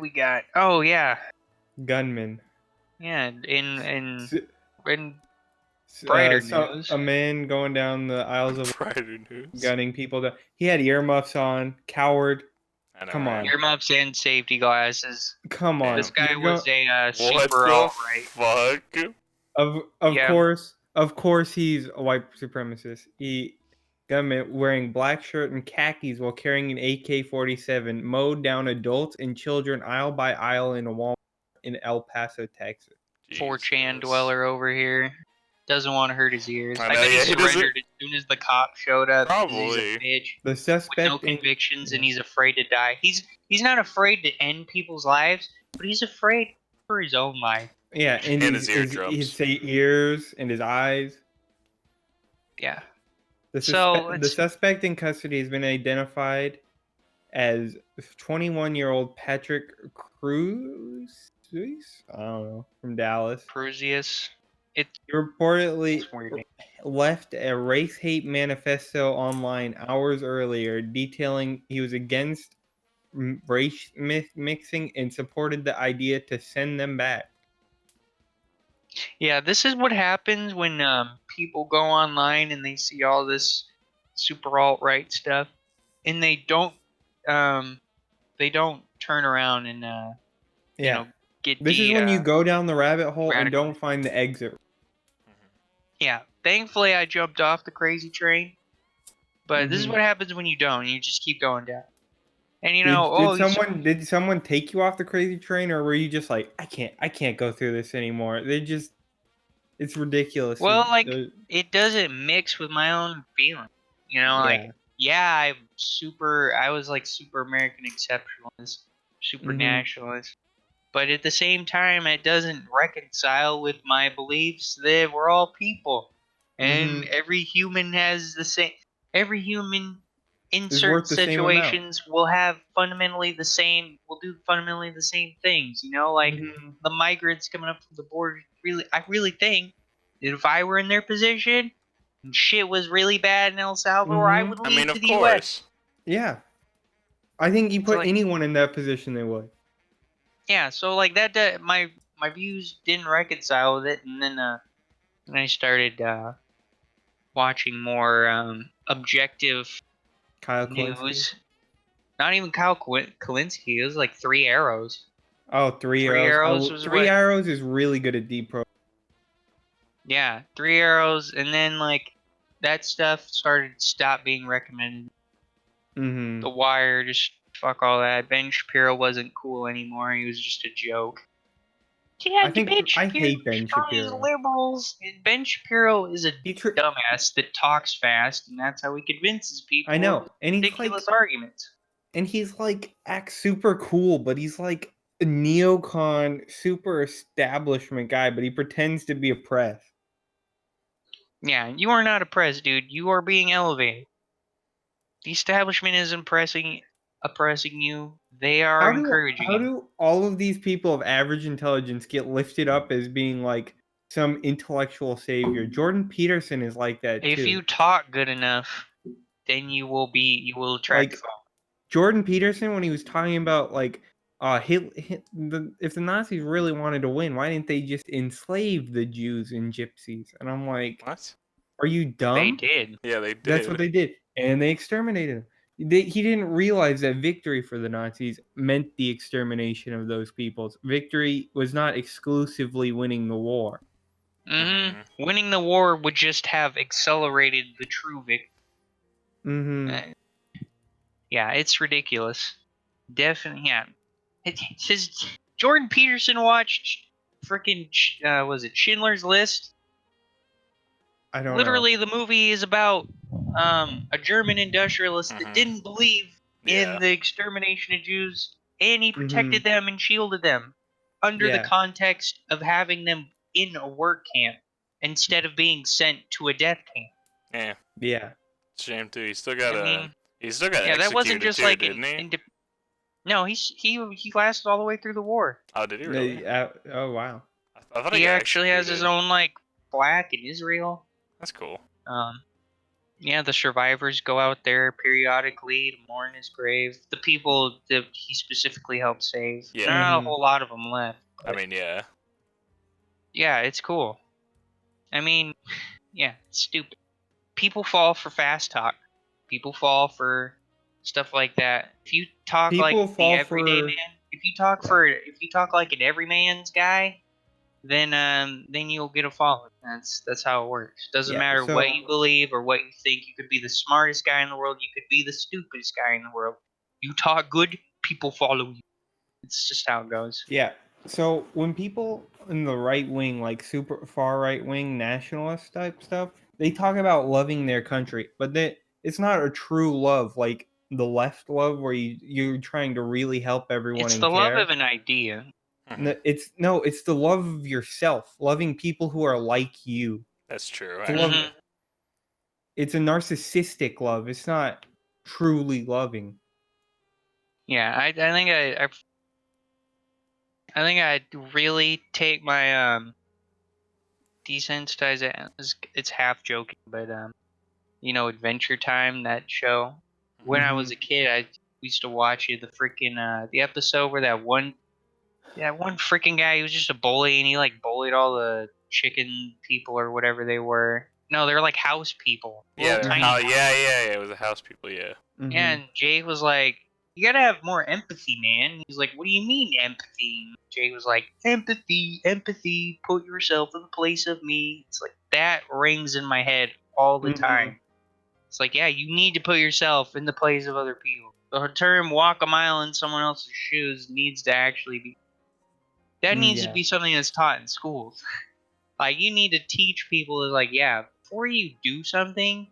we got? Oh yeah, gunman. yeah. In S- brighter so news, a man going down the aisles of Brighter news. gunning people down. He had earmuffs on. Coward. I know, Come right? on. earmuffs and safety glasses. Come on. This guy You're was go- a What super the alt-right. fuck? Of course he's a white supremacist. He gunman wearing black shirt and khakis while carrying an AK-47 mowed down adults and children aisle by aisle in a Walmart in El Paso, Texas. 4chan Jesus. dweller over here. Doesn't want to hurt his ears. I I know, bet yeah, he he doesn't- surrendered as soon as the cop showed up. 'Cause he's Probably. a bitch The with suspect no convictions and he's afraid to die. He's not afraid to end people's lives, but he's afraid for his own life. yeah, and And his his eardrums. ears and his eyes. Yeah. The So suspect in custody has been identified as 21-year-old Patrick Crusius. I don't know, from Dallas. Crusius. He reportedly It's weird name. left a race hate manifesto online hours earlier detailing he was against race mixing and supported the idea to send them back. Yeah, this is what happens when people go online and they see all this super alt-right stuff, and they don't turn around and you know, get This the is when you go down the rabbit hole and radical. don't find the exit. Yeah, thankfully I jumped off the crazy train, but this is Mhm. what happens when you don't. You just keep going down. And you know, did someone take you off the crazy train, or were you just like, I can't go through this anymore? It's ridiculous. well, like it doesn't mix with my own feeling. You know, like yeah, I was like super American exceptionalist, super nationalist, but at the same time, it doesn't reconcile with my beliefs that we're all people, and every human has the same. Every human in Is certain worth the same amount. situations will have fundamentally the same. Will do fundamentally the same things. You know, like the migrants coming up from the border. I really think that if I were in their position and shit was really bad in El Salvador, I would leave to of the course. U.S. Yeah. I think you So, put like, anyone in that position, they would. yeah, so like that my views didn't reconcile with it, and then I started watching more objective Kyle news. Kalinske. Not even Kyle Kalinske. It was like 3 Arrows. Oh, Three 3 Arrows. Arrows was Three what? Arrows is really good at deep pro. Yeah, 3 Arrows, and then like that stuff started to stop being recommended. The Wire, just fuck all that. Ben Shapiro wasn't cool anymore. He was just a joke. Yeah, I hate Ben destroys Shapiro. liberals. Ben Shapiro is a dumbass that talks fast, and that's how he convinces people. I know, and he's ridiculous arguments. And he's like acts super cool, but he's like a neocon, super establishment guy, but he pretends to be oppressed. Yeah, you are not oppressed, dude. You are being elevated. The establishment is oppressing you. They are encouraging How you. do all of these people of average intelligence get lifted up as being like some intellectual savior? Jordan Peterson is like that too. If you talk good enough, then you will attract followers. Jordan Peterson, when he was talking about like if the Nazis really wanted to win, why didn't they just enslave the Jews and gypsies? And I'm like, what? Are you dumb? They did. Yeah, they did. That's what they did, and they exterminated him. He didn't realize that victory for the Nazis meant the extermination of those peoples. Victory was not exclusively winning the war. Winning the war would just have accelerated the true victory. Yeah, it's ridiculous. Definitely, yeah. Jordan Peterson watched freaking was it Schindler's List? I don't Literally, know. the movie is about a German industrialist that didn't believe in the extermination of Jews, and he protected them and shielded them under the context of having them in a work camp instead of being sent to a death camp. Yeah. Shame too. He still got that wasn't just too, like didn't he? No, he lasted all the way through the war. Oh, did he really? Oh wow. I thought he actually has his own like plaque in Israel. That's cool. Yeah, the survivors go out there periodically to mourn his grave. The people that he specifically helped save. Yeah. There are not a whole lot of them left. I mean, yeah. Yeah, it's cool. I mean, yeah, it's stupid. People fall for fast talk. People fall for stuff like that. If you talk like People the fall everyday for man, if you talk like an everyman's guy, then you'll get a following. That's how it works. Doesn't yeah. matter So what you believe or what you think. You could be the smartest guy in the world. You could be the stupidest guy in the world. You talk good, people follow you. It's just how it goes. yeah. So when people in the right wing, like super far right wing nationalist type stuff, they talk about loving their country, but it's not a true love like the left love where you're trying to really help everyone It's and the love care. of an idea. It's the love of yourself, loving people who are like you. That's true. It's a love. Mhm. It's a narcissistic love. It's not truly loving. Yeah, I think I think I'd really take my desensitize it. It's half joking, but Adventure Time, that show. When I was a kid, I used to watch it. The freaking the episode where that one freaking guy, he was just a bully and he like bullied all the chicken people or whatever they were. No, they're like house people, Yeah, little they're tiny. yeah. It was the house people. Yeah. Yeah, and Jay was like, "You gotta have more empathy, man." He's like, "What do you mean empathy?" And Jay was like, "Empathy, empathy. Put yourself in the place of me." It's like that rings in my head all the time. It's like, yeah, you need to put yourself in the place of other people. The term "walk a mile in someone else's shoes" needs to actually be. That needs to Yeah. be something that's taught in schools. Like, you need to teach people that, like, yeah, before you do something,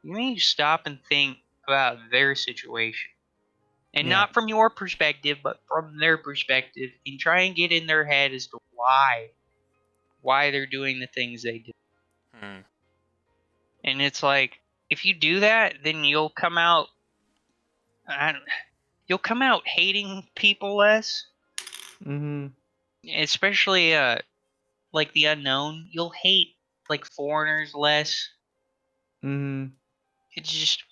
you need to stop and think about their situation. And Yeah. not from your perspective, but from their perspective, and try and get in their head as to why they're doing the things they do. And it's like, if you do that, then you'll come out hating people less. Especially like the unknown. You'll hate like foreigners less. It's just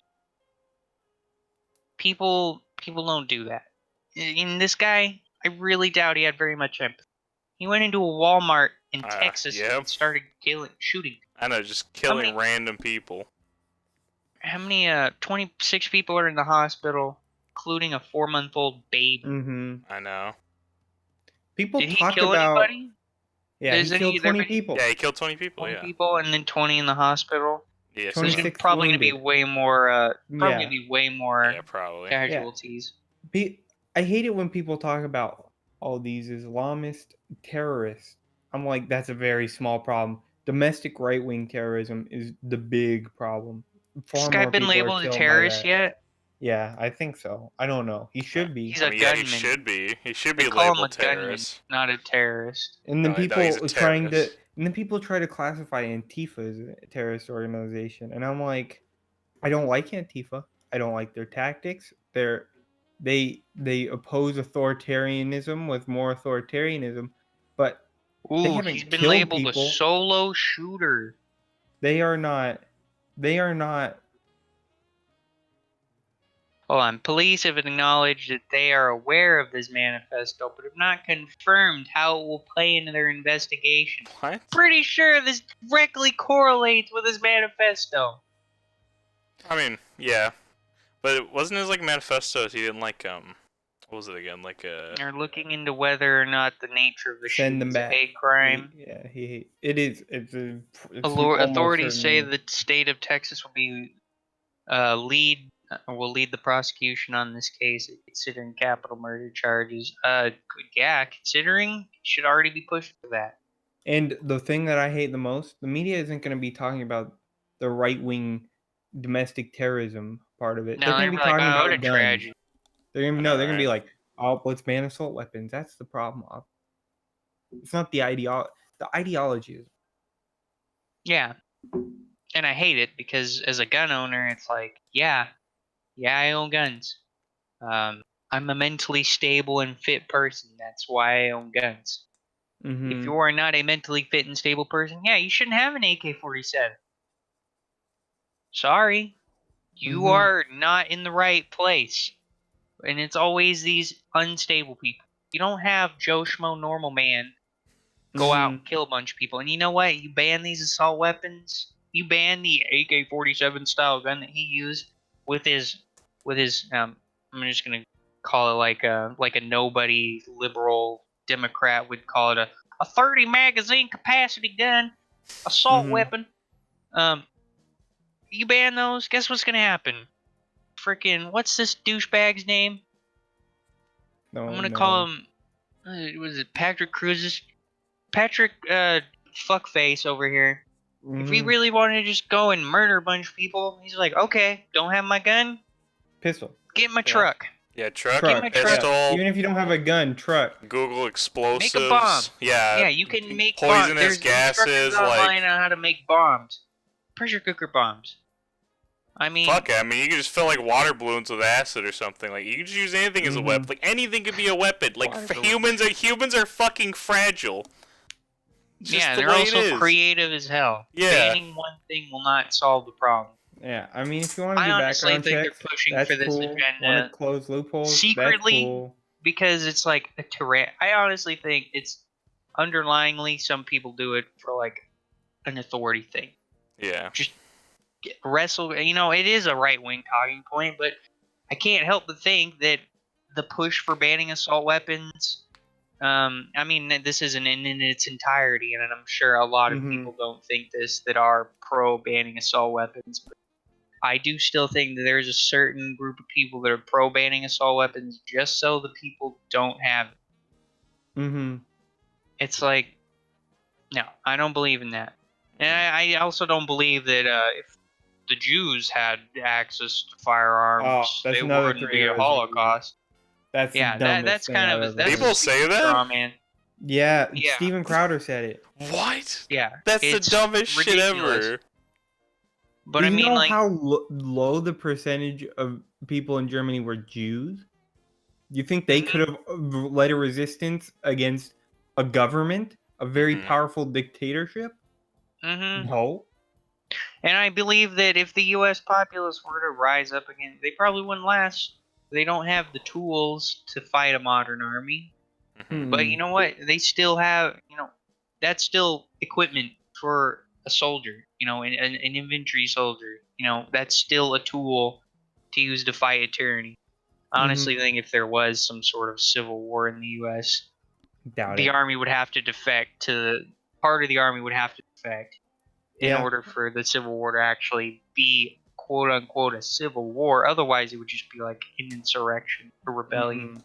people don't do that. In this guy, I really doubt he had very much empathy. He went into a Walmart in Texas Yep. and started shooting. I know, just killing random people. How many 26 people are in the hospital, including a 4-month-old baby. I know. People Did he talk kill about anybody? yeah, he killed 20 people. Yeah, he killed 20 people. 20 Yeah. people and then 20 in the hospital. Yeah. So there's 26 probably going to be wounded. way more. Probably Yeah. going to be way more Yeah, probably. casualties. I hate it when people talk about all these Islamist terrorists. I'm like, that's a very small problem. Domestic right wing terrorism is the big problem. Has this Far guy more been people are labeled a killed by terrorist that. yet? Yeah, I think so. I don't know. He should be. He's a Yeah, he gunman. should be. He should They be call him a labeled gunman, terrorist. not a terrorist. And then No, he's a terrorist. and then people try to classify Antifa as a terrorist organization, and I'm like, I don't like Antifa. I don't like their tactics. They oppose authoritarianism with more authoritarianism, but they Ooh, haven't he's been killed labeled people. a solo shooter. They are not. They are not. Hold on. Police have acknowledged that they are aware of this manifesto, but have not confirmed how it will play into their investigation. What? Pretty sure this directly correlates with his manifesto. I mean, yeah, but it wasn't his like manifestos. He didn't like what was it again? Like They're looking into whether or not the nature of the Send them shooting is a back. hate crime. It is. It's Authorities say the state of Texas will be lead the prosecution on this case, considering capital murder charges. Yeah, considering it should already be pushed for that. And the thing that I hate the most, the media isn't going to be talking about the right wing domestic terrorism part of it. No, They're going to be like, talking oh, what a about guns. tragedy. They're going to be like, oh, let's ban assault weapons. That's the problem. It's not the ideology. Yeah, and I hate it because as a gun owner, it's like, yeah, I own guns. I'm a mentally stable and fit person. That's why I own guns. If you are not a mentally fit and stable person, yeah, you shouldn't have an AK-47. Sorry, you are not in the right place. And it's always these unstable people. You don't have Joe Schmo normal man go out and kill a bunch of people. And you know what? You ban these assault weapons. You ban the AK-47 style gun that he used with his I'm just gonna call it like a nobody liberal Democrat would call it a 30 magazine capacity gun assault weapon. You ban those, guess what's gonna happen? Freaking what's this douchebag's name? I'm gonna call him was it Patrick Cruises? Patrick fuckface over here. If he really wanted to just go and murder a bunch of people, he's like, okay, don't have my gun, pistol. get in my truck. Yeah, truck, Get my pistol. Yeah. Even if you don't have a gun, truck. Google explosives. Make a bomb. Yeah. Yeah, you can make poisonous bombs. There's gases instructions online on how to make bombs. Pressure cooker bombs. I mean, fuck it. I mean, you can just fill like water balloons with acid or something. Like you can just use anything as a weapon. Like anything could be a weapon. Like humans are fucking fragile. Yeah, they're also creative as hell. Yeah. Banning one thing will not solve the problem. Yeah, I mean, if you want to do I honestly background think checks, they're pushing that's for this cool. agenda Want to close loopholes? secretly, that's cool. Because it's like a tyranny. I honestly think it's underlyingly some people do it for like an authority thing. Yeah. Just wrestle. You know, it is a right wing talking point, but I can't help but think that the push for banning assault weapons. I mean, this isn't in its entirety, and I'm sure a lot of people don't think this that are pro banning assault weapons. But I do still think that there's a certain group of people that are pro banning assault weapons just so the people don't have it. It's like, no, I don't believe in that. And I also don't believe that if the Jews had access to firearms, they wouldn't be a Holocaust. That's that's kind of that's people say that. Straw man. Yeah, Steven Crowder said it. What? Yeah, that's the dumbest ridiculous. shit ever. But do you know how low the percentage of people in Germany were Jews? You think they could have led a resistance against a government, a very powerful dictatorship? No. And I believe that if the U.S. populace were to rise up again, they probably wouldn't last. They don't have the tools to fight a modern army. But you know what? They still have, that's still equipment for a soldier, an infantry soldier. That's still a tool to use to fight a tyranny. I honestly think if there was some sort of civil war in the U.S., army would have to defect part of the army would have to defect in order for the Civil War to actually be quote unquote a civil war. Otherwise, it would just be like an insurrection or rebellion.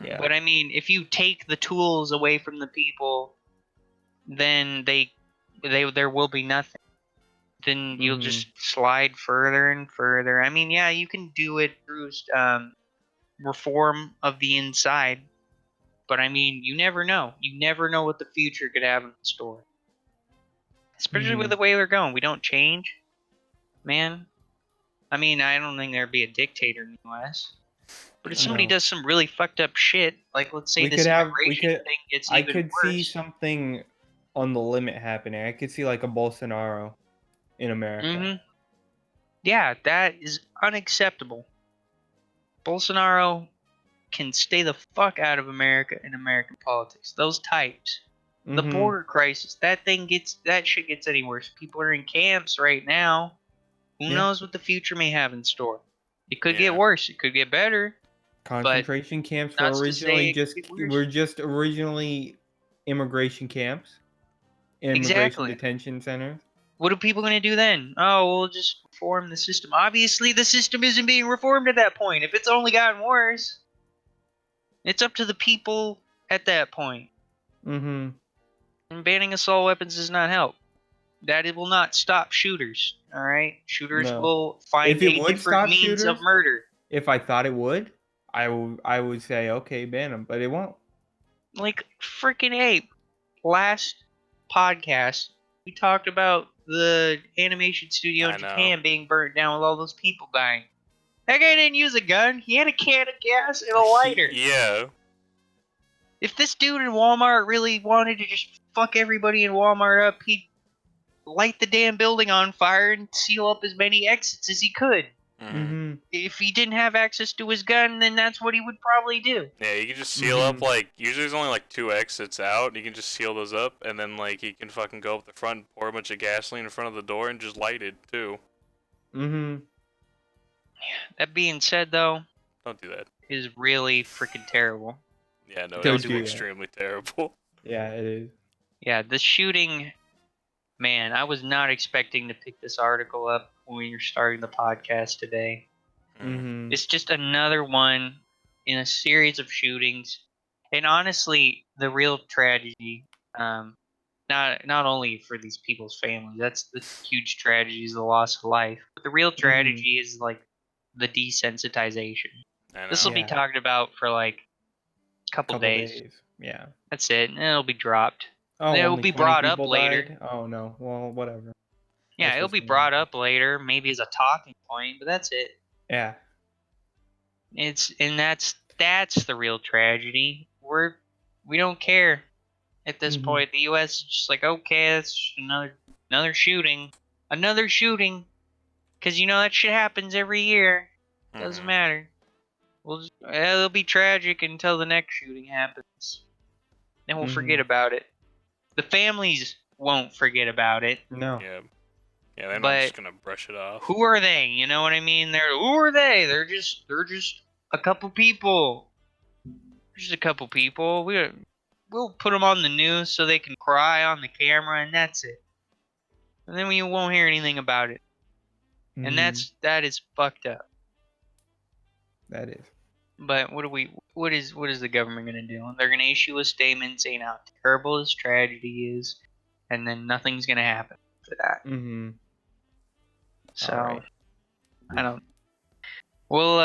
Yeah. But I mean, if you take the tools away from the people, then there will be nothing. Then you'll just slide further and further. I mean, yeah, you can do it through reform of the inside, but I mean, you never know. You never know what the future could have in store. Especially with the way we're going. We don't change, man. I mean, I don't think there'd be a dictator in the U.S. But if somebody does some really fucked up shit, like let's say this immigration thing gets even worse. I could see something on the limit happening. I could see like a Bolsonaro in America. Yeah, that is unacceptable. Bolsonaro can stay the fuck out of America and American politics. Those types. The border crisis, that shit gets any worse. People are in camps right now. Who knows what the future may have in store? It could get worse. It could get better. Concentration camps were originally immigration camps, immigration detention centers. What are people going to do then? Oh, we'll just reform the system. Obviously, the system isn't being reformed at that point. If it's only gotten worse, it's up to the people at that point. And banning assault weapons does not help. That it will not stop shooters. All right, shooters will find a different means of murder. If I thought it would, I would say okay, ban them, but it won't. Like freaking ape. Last podcast, we talked about the animation studio in Japan being burnt down with all those people dying. That guy didn't use a gun. He had a can of gas and a lighter. Yeah. If this dude in Walmart really wanted to just fuck everybody in Walmart up, he'd light the damn building on fire and seal up as many exits as he could. Mm-hmm. If he didn't have access to his gun, then that's what he would probably do. Yeah, you can just seal up, like, usually there's only, like, 2 exits out. You can just seal those up, and then, like, he can fucking go up the front and pour a bunch of gasoline in front of the door and just light it, too. Mm-hmm. That being said, though, Don't do that. is really freaking terrible. Yeah, no, Don't it's do that. extremely terrible. Yeah, it is. Yeah, the shooting, man, I was not expecting to pick this article up when we were starting the podcast today. Mm-hmm. It's just another one in a series of shootings. And honestly, the real tragedy, not only for these people's families, that's the huge tragedy is the loss of life. But the real tragedy is like the desensitization. This will be talked about for like a couple days. Yeah. That's it. And it'll be dropped. Oh, It'll only be 20 brought up people later. died? Oh no. Well, whatever. Yeah, That's it'll what's be gonna brought happen. up later, maybe as a talking point, but that's it. Yeah. That's the real tragedy. We don't care at this point. The U.S. is just like, okay, it's just another shooting, because that shit happens every year. Doesn't matter. It'll be tragic until the next shooting happens. Then we'll forget about it. The families won't forget about it. No. Yeah. Yeah, they're not But just gonna brush it off. who are they? You know what I mean? Who are they? They're just a couple people. Just a couple people. We'll put them on the news so they can cry on the camera, and that's it. And then we won't hear anything about it. And that is fucked up. That is. But what is the government gonna do? They're gonna issue a statement saying how terrible this tragedy is, and then nothing's gonna happen for that. So All right. I don't. We'll